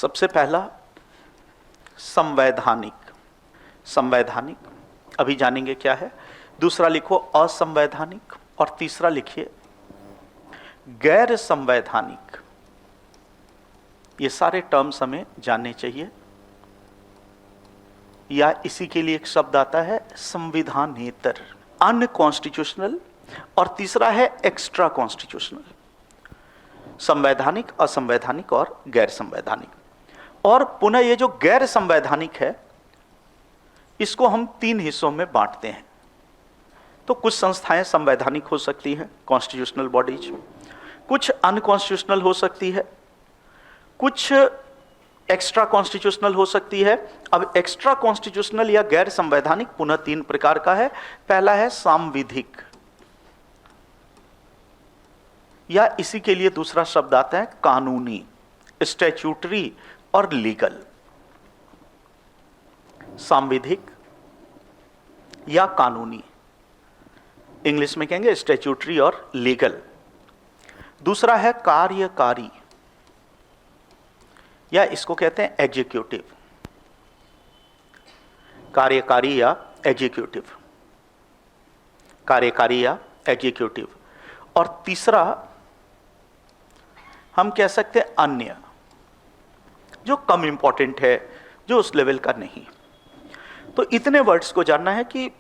सबसे पहला संवैधानिक। संवैधानिक अभी जानेंगे क्या है। दूसरा लिखो असंवैधानिक, और तीसरा लिखिए गैर संवैधानिक। ये सारे टर्म्स हमें जानने चाहिए। या इसी के लिए एक शब्द आता है संविधानेतर, अनकॉन्स्टिट्यूशनल, और तीसरा है एक्स्ट्रा कॉन्स्टिट्यूशनल। संवैधानिक, असंवैधानिक और गैर संवैधानिक। और पुनः ये जो गैर संवैधानिक है इसको हम 3 हिस्सों में बांटते हैं। तो कुछ संस्थाएं संवैधानिक हो सकती हैं, कॉन्स्टिट्यूशनल बॉडीज, कुछ अनकॉन्स्टिट्यूशनल हो सकती है, कुछ एक्स्ट्रा कॉन्स्टिट्यूशनल हो सकती है। अब एक्स्ट्रा कॉन्स्टिट्यूशनल या गैर संवैधानिक पुनः 3 प्रकार का है। पहला है सांविधिक, या इसी के लिए दूसरा शब्द आता है कानूनी, स्टैट्यूटरी और लीगल। सांविधिक या कानूनी, इंग्लिश में कहेंगे स्टैट्यूटरी और लीगल। दूसरा है कार्यकारी, या इसको कहते हैं एग्जीक्यूटिव, कार्यकारी या एग्जीक्यूटिव, कार्यकारी या एग्जीक्यूटिव। और तीसरा हम कह सकते हैं अन्य, जो कम इंपॉर्टेंट है, जो उस लेवल का नहीं। तो इतने वर्ड्स को जानना है कि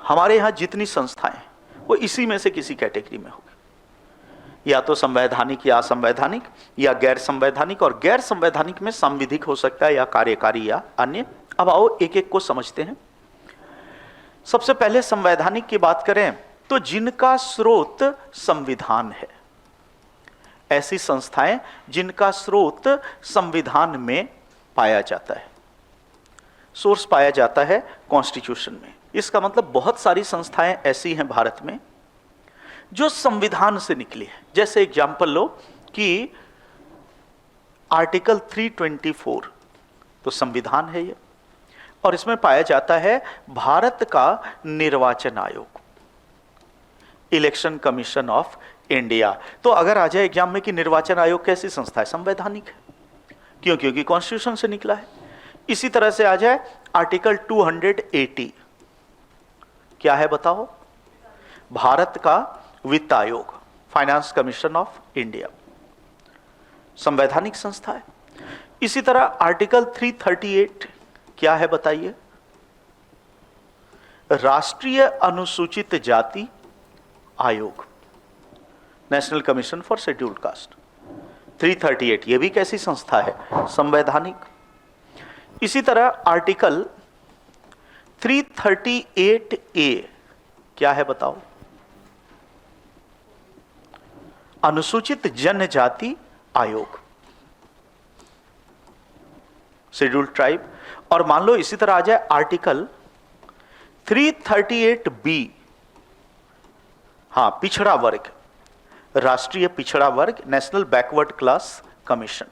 हमारे यहां जितनी संस्थाएं वो इसी में से किसी कैटेगरी में होगी, या तो संवैधानिक या असंवैधानिक या गैर संवैधानिक, और गैर संवैधानिक में सांविधिक हो सकता है या कार्यकारी या अन्य। अब आओ एक एक को समझते हैं। सबसे पहले संवैधानिक की बात करें तो जिनका स्रोत संविधान है, ऐसी संस्थाएं जिनका स्रोत संविधान में पाया जाता है, सोर्स पाया जाता है कॉन्स्टिट्यूशन में। इसका मतलब बहुत सारी संस्थाएं ऐसी हैं भारत में जो संविधान से निकली है। जैसे एग्जाम्पल लो कि आर्टिकल 324 तो संविधान है ये, और इसमें पाया जाता है भारत का निर्वाचन आयोग, इलेक्शन कमीशन ऑफ इंडिया। तो अगर आ जाए एग्जाम में कि निर्वाचन आयोग कैसी संस्था है, संवैधानिक है। क्यों? क्योंकि कॉन्स्टिट्यूशन से निकला है। इसी तरह से आ जाए आर्टिकल 280, क्या है बताओ? भारत का वित्त आयोग, फाइनेंस कमीशन ऑफ इंडिया, संवैधानिक संस्था है। इसी तरह आर्टिकल 338 क्या है बताइए? राष्ट्रीय अनुसूचित जाति आयोग, national commission for scheduled caste. 338 ये भी कैसी संस्था है? संवैधानिक। इसी तरह आर्टिकल 338A क्या है बताओ? अनुसूचित जनजाति आयोग, शेड्यूल्ड ट्राइब। और मान लो इसी तरह आ जाए आर्टिकल 338B, हां, पिछड़ा वर्ग, राष्ट्रीय पिछड़ा वर्ग, नेशनल बैकवर्ड क्लास कमीशन,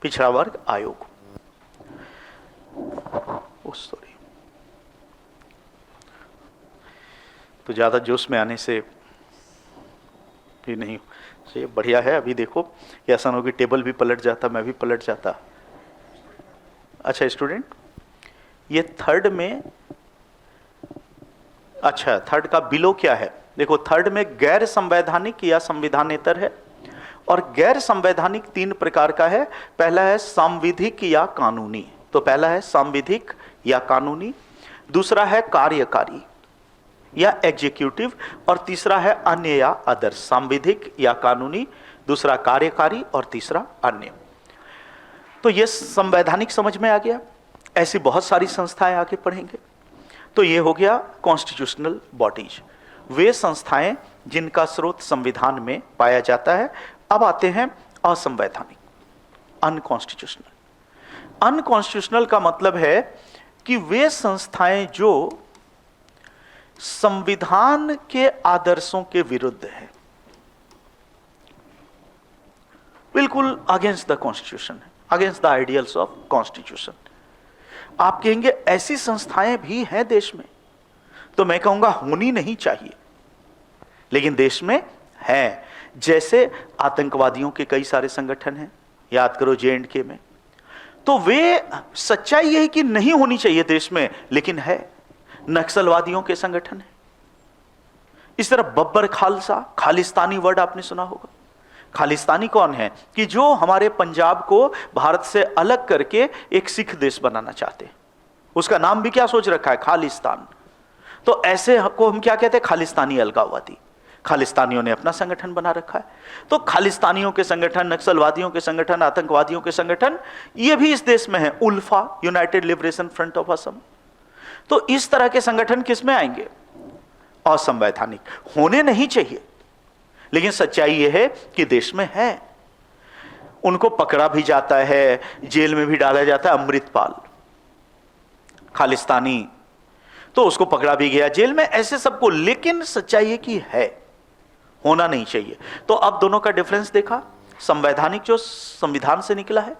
पिछड़ा वर्ग आयोग। सॉरी, तो ज्यादा जोश में आने से भी नहीं, ये बढ़िया है। अभी देखो ये ऐसा हो कि टेबल भी पलट जाता, मैं भी पलट जाता। अच्छा स्टूडेंट, ये थर्ड में, अच्छा थर्ड का बिलो क्या है? देखो थर्ड में गैर संवैधानिक या संविधानेतर है, और गैर संवैधानिक 3 प्रकार का है। पहला है सांविधिक या कानूनी, तो पहला है सांविधिक या कानूनी, दूसरा है कार्यकारी या एग्जीक्यूटिव, और तीसरा है अन्य या अदर। सांविधिक या कानूनी, दूसरा कार्यकारी, और तीसरा अन्य। तो ये संवैधानिक समझ में आ गया। ऐसी बहुत सारी संस्थाएं आगे पढ़ेंगे। तो ये हो गया कॉन्स्टिट्यूशनल बॉडीज, वे संस्थाएं जिनका स्रोत संविधान में पाया जाता है। अब आते हैं असंवैधानिक, अनकॉन्स्टिट्यूशनल। अनकॉन्स्टिट्यूशनल का मतलब है कि वे संस्थाएं जो संविधान के आदर्शों के विरुद्ध है, बिल्कुल against the constitution, against the ideals of constitution. आप कहेंगे ऐसी संस्थाएं भी हैं देश में, तो मैं कहूंगा होनी नहीं चाहिए, लेकिन देश में है। जैसे आतंकवादियों के कई सारे संगठन हैं, याद करो J&K में। तो वे सच्चाई यही कि नहीं होनी चाहिए देश में, लेकिन है। नक्सलवादियों के संगठन है। इस तरह बब्बर खालसा, खालिस्तानी वर्ड आपने सुना होगा। खालिस्तानी कौन है? कि जो हमारे पंजाब को भारत से अलग करके एक सिख देश बनाना चाहते हैं। उसका नाम भी क्या सोच रखा है? खालिस्तान। तो ऐसे को हम क्या कहते हैं? खालिस्तानी अलगाववादी। खालिस्तानियों ने अपना संगठन बना रखा है। तो खालिस्तानियों के संगठन, नक्सलवादियों के संगठन, आतंकवादियों के संगठन, ये भी इस देश में है। ULFA, United Liberation Front of Assam. तो इस तरह के संगठन किस में आएंगे? असंवैधानिक। होने नहीं चाहिए, लेकिन सच्चाई यह है कि देश में है। उनको पकड़ा भी जाता है, जेल में भी डाला जाता है। अमृतपाल खालिस्तानी, तो उसको पकड़ा भी गया जेल में, ऐसे सबको। लेकिन सच्चाई है कि है, होना नहीं चाहिए। तो अब दोनों का डिफरेंस देखा। संवैधानिक जो संविधान से निकला है,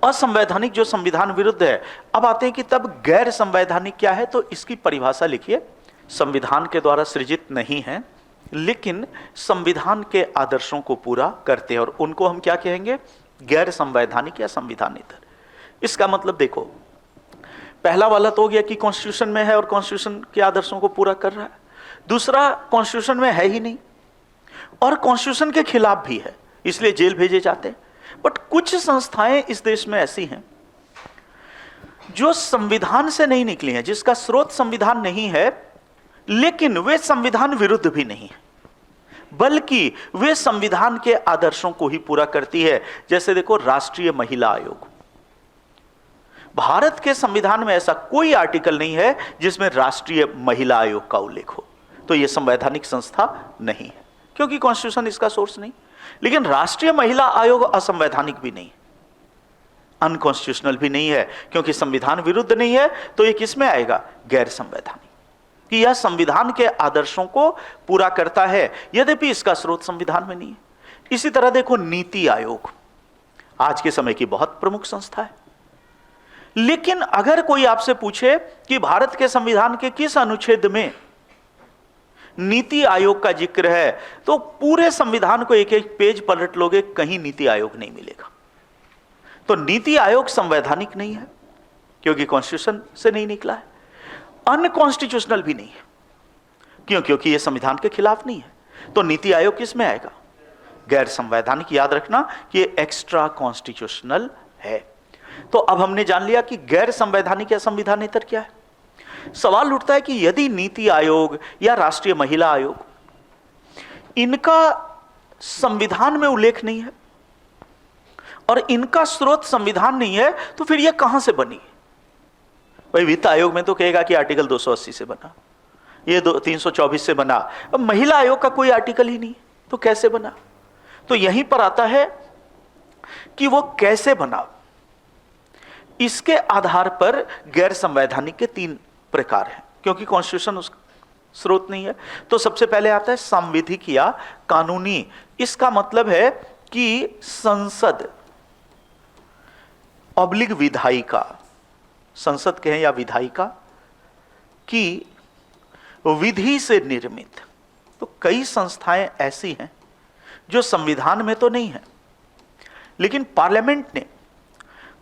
असंवैधानिक जो संविधान विरुद्ध है। अब आते हैं कि तब गैर संवैधानिक क्या है। तो इसकी परिभाषा लिखिए। संविधान के द्वारा सृजित नहीं है, लेकिन संविधान के आदर्शों को पूरा करते हैं, और उनको हम क्या कहेंगे? गैर संवैधानिक या संविधानेतर। इसका मतलब देखो, पहला वाला तो हो गया कि कॉन्स्टिट्यूशन में है और कॉन्स्टिट्यूशन के आदर्शों को पूरा कर रहा है। दूसरा, कॉन्स्टिट्यूशन में है ही नहीं और कॉन्स्टिट्यूशन के खिलाफ भी है, इसलिए जेल भेजे जाते हैं। बट कुछ संस्थाएं इस देश में ऐसी हैं जो संविधान से नहीं निकली हैं, जिसका स्रोत संविधान नहीं है, लेकिन वे संविधान विरुद्ध भी नहीं है, बल्कि वे संविधान के आदर्शों को ही पूरा करती है। जैसे देखो, राष्ट्रीय महिला आयोग। भारत के संविधान में ऐसा कोई आर्टिकल नहीं है जिसमें राष्ट्रीय महिला आयोग का उल्लेख हो। तो यह संवैधानिक संस्था नहीं है, क्योंकि कॉन्स्टिट्यूशन इसका सोर्स नहीं। लेकिन राष्ट्रीय महिला आयोग असंवैधानिक भी नहीं, अनकॉन्स्टिट्यूशनल भी नहीं है, क्योंकि संविधान विरुद्ध नहीं है। तो यह किस में आएगा? गैर संवैधानिक, कि यह संविधान के आदर्शों को पूरा करता है, यद्यपि इसका स्रोत संविधान में नहीं है। इसी तरह देखो, नीति आयोग आज के समय की बहुत प्रमुख संस्था है। लेकिन अगर कोई आपसे पूछे कि भारत के संविधान के किस अनुच्छेद में नीति आयोग का जिक्र है, तो पूरे संविधान को एक एक पेज पलट लोगे, कहीं नीति आयोग नहीं मिलेगा। तो नीति आयोग संवैधानिक नहीं है, क्योंकि कॉन्स्टिट्यूशन से नहीं निकला है। अनकॉन्स्टिट्यूशनल भी नहीं है, क्यों? क्योंकि यह संविधान के खिलाफ नहीं है। तो नीति आयोग किस में आएगा? गैर संवैधानिक। याद रखना कि यह एक्स्ट्रा कॉन्स्टिट्यूशनल है। तो अब हमने जान लिया कि गैर संवैधानिक या संविधानेतर क्या है। सवाल उठता है कि यदि नीति आयोग या राष्ट्रीय महिला आयोग, इनका संविधान में उल्लेख नहीं है और इनका स्रोत संविधान नहीं है, तो फिर यह कहां से बनी? भाई, वित्त आयोग में तो कहेगा कि आर्टिकल 280 से बना, ये 324 से बना। अब महिला आयोग का कोई आर्टिकल ही नहीं, तो कैसे बना? तो यहीं पर आता है कि वो कैसे बना। इसके आधार पर गैर संवैधानिक के 3 प्रकार हैं, क्योंकि कॉन्स्टिट्यूशन उसका स्रोत नहीं है। तो सबसे पहले आता है सांविधिक या कानूनी। इसका मतलब है कि संसद ऑब्लिक विधायिका, संसद कहें या विधायिका, की विधि से निर्मित। तो कई संस्थाएं ऐसी हैं जो संविधान में तो नहीं है, लेकिन पार्लियामेंट ने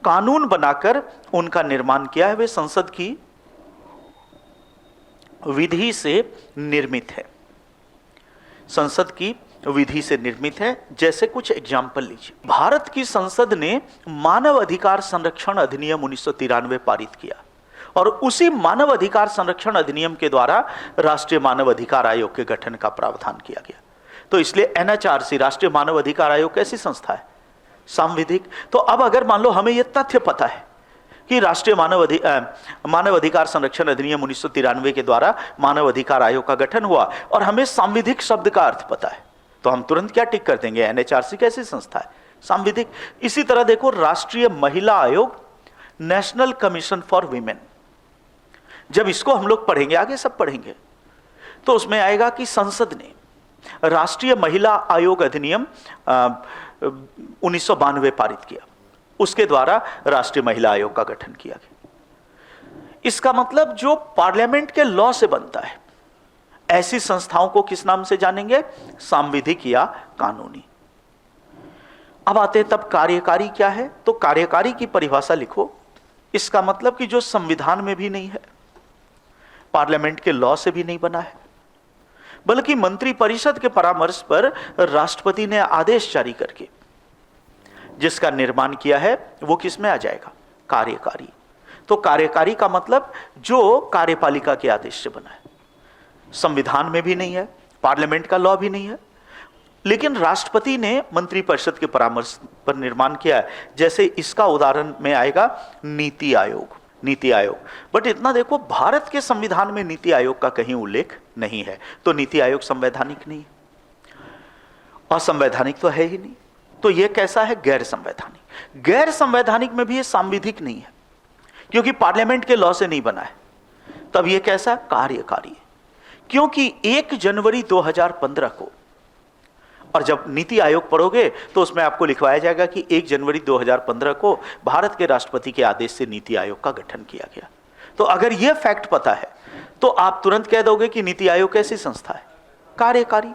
कानून बनाकर उनका निर्माण किया है। वे संसद की विधि से निर्मित है, संसद की विधि से निर्मित है। जैसे कुछ एग्जाम्पल लीजिए। भारत की संसद ने मानव अधिकार संरक्षण अधिनियम 1993 पारित किया, और उसी मानव अधिकार संरक्षण अधिनियम के द्वारा राष्ट्रीय मानव अधिकार आयोग के गठन का प्रावधान किया गया। तो इसलिए NHRC, राष्ट्रीय मानव अधिकार आयोग, कैसी संस्था है? सांविधिक। तो अब अगर मान लो हमें यह तथ्य पता है कि राष्ट्रीय मानव अधिकार संरक्षण अधिनियम 1993 के द्वारा मानव अधिकार आयोग का गठन हुआ, और हमें सांविधिक शब्द का अर्थ पता है, तो हम तुरंत क्या टिक कर देंगे? NHRC कैसी संस्था है? सांविधिक। इसी तरह देखो, राष्ट्रीय महिला आयोग, नेशनल कमीशन फॉर वीमेन, जब इसको हम लोग पढ़ेंगे, आगे सब पढ़ेंगे, तो उसमें आएगा कि संसद ने राष्ट्रीय महिला आयोग अधिनियम 1992 पारित किया, उसके द्वारा राष्ट्रीय महिला आयोग का गठन किया गया। इसका मतलब जो पार्लियामेंट के लॉ से बनता है, ऐसी संस्थाओं को किस नाम से जानेंगे? सांविधिक या कानूनी। अब आते हैं तब कार्यकारी क्या है। तो कार्यकारी की परिभाषा लिखो, इसका मतलब कि जो संविधान में भी नहीं है, पार्लियामेंट के लॉ से भी नहीं बना है, बल्कि मंत्रिपरिषद के परामर्श पर राष्ट्रपति ने आदेश जारी करके जिसका निर्माण किया है, वो किस में आ जाएगा, कार्यकारी। तो कार्यकारी का मतलब जो कार्यपालिका के आदेश से बना है, संविधान में भी नहीं है, पार्लियामेंट का लॉ भी नहीं है, लेकिन राष्ट्रपति ने मंत्रिपरिषद के परामर्श पर निर्माण किया है। जैसे इसका उदाहरण में आएगा नीति आयोग। नीति आयोग, बट इतना देखो, भारत के संविधान में नीति आयोग का कहीं उल्लेख नहीं है, तो नीति आयोग संवैधानिक नहीं है, असंवैधानिक तो है ही नहीं। तो यह कैसा है, गैर संवैधानिक। गैर संवैधानिक में भी यह सांविधिक नहीं है, क्योंकि पार्लियामेंट के लॉ से नहीं बना है। तब यह कैसा, कार्यकारी है, क्योंकि 1 जनवरी 2015 को, और जब नीति आयोग पढ़ोगे तो उसमें आपको लिखवाया जाएगा कि 1 जनवरी 2015 को भारत के राष्ट्रपति के आदेश से नीति आयोग का गठन किया गया। तो अगर यह फैक्ट पता है तो आप तुरंत कह दोगे कि नीति आयोग कैसी संस्था है, कार्यकारी,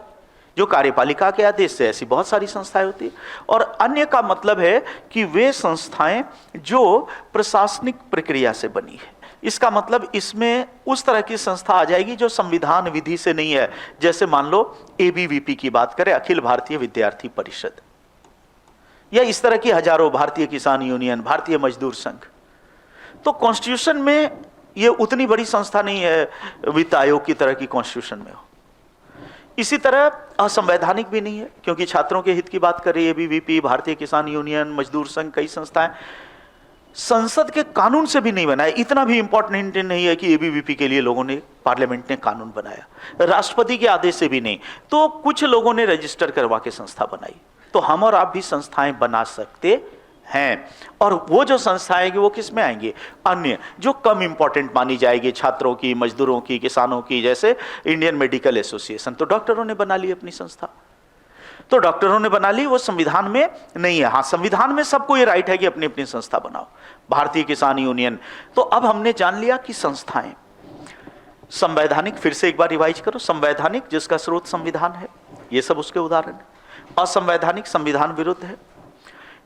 जो कार्यपालिका के आदेश से, ऐसी बहुत सारी संस्थाएं होती है। और अन्य का मतलब है कि वे संस्थाएं जो प्रशासनिक प्रक्रिया से बनी है। इसका मतलब इसमें उस तरह की संस्था आ जाएगी जो संविधान विधि से नहीं है। जैसे मान लो एबीवीपी की बात करें, अखिल भारतीय विद्यार्थी परिषद, या इस तरह की हजारों, भारतीय किसान यूनियन, भारतीय मजदूर संघ। तो कॉन्स्टिट्यूशन में ये उतनी बड़ी संस्था नहीं है वित्त आयोग की तरह की कॉन्स्टिट्यूशन में हो। इसी तरह असंवैधानिक भी नहीं है, क्योंकि छात्रों के हित की बात कर रही है एबीवीपी, भारतीय किसान यूनियन, मजदूर संघ, कई संस्थाएं संसद के कानून से भी नहीं बना है। इतना भी इंपॉर्टेंट नहीं है कि एबीवीपी के लिए लोगों ने, पार्लियामेंट ने कानून बनाया, राष्ट्रपति के आदेश से भी नहीं। तो कुछ लोगों ने रजिस्टर करवा के संस्था बनाई। तो हम और आप भी संस्थाएं बना सकते हैं, और वो जो संस्थाएं आएंगी वो किस में आएंगी, अन्य जो कम इंपॉर्टेंट मानी जाएगी, छात्रों की, मजदूरों की, किसानों की, जैसे इंडियन मेडिकल एसोसिएशन। तो डॉक्टरों ने बना ली अपनी संस्था, तो डॉक्टरों ने बना ली, वो संविधान में नहीं है। हाँ, संविधान में सबको ये राइट है कि अपनी अपनी संस्था बनाओ, भारतीय किसान यूनियन। तो अब हमने जान लिया कि संस्थाएं संवैधानिक, फिर से एक बार रिवाइज करो, संवैधानिक जिसका स्रोत संविधान है, ये सब उसके उदाहरण है। असंवैधानिक संविधान विरुद्ध है।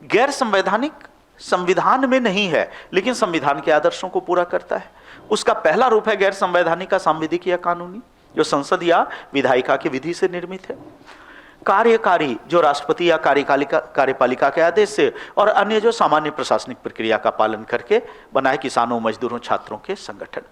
गैर संवैधानिक संविधान में नहीं है लेकिन संविधान के आदर्शों को पूरा करता है। उसका पहला रूप है गैर संवैधानिक का सांविधिक या कानूनी, जो संसद या विधायिका की विधि से निर्मित है। कार्यकारी, जो राष्ट्रपति या कार्यपालिका के आदेश से, और अन्य जो सामान्य प्रशासनिक प्रक्रिया का पालन करके बनाए, किसानों, मजदूरों, छात्रों के संगठन।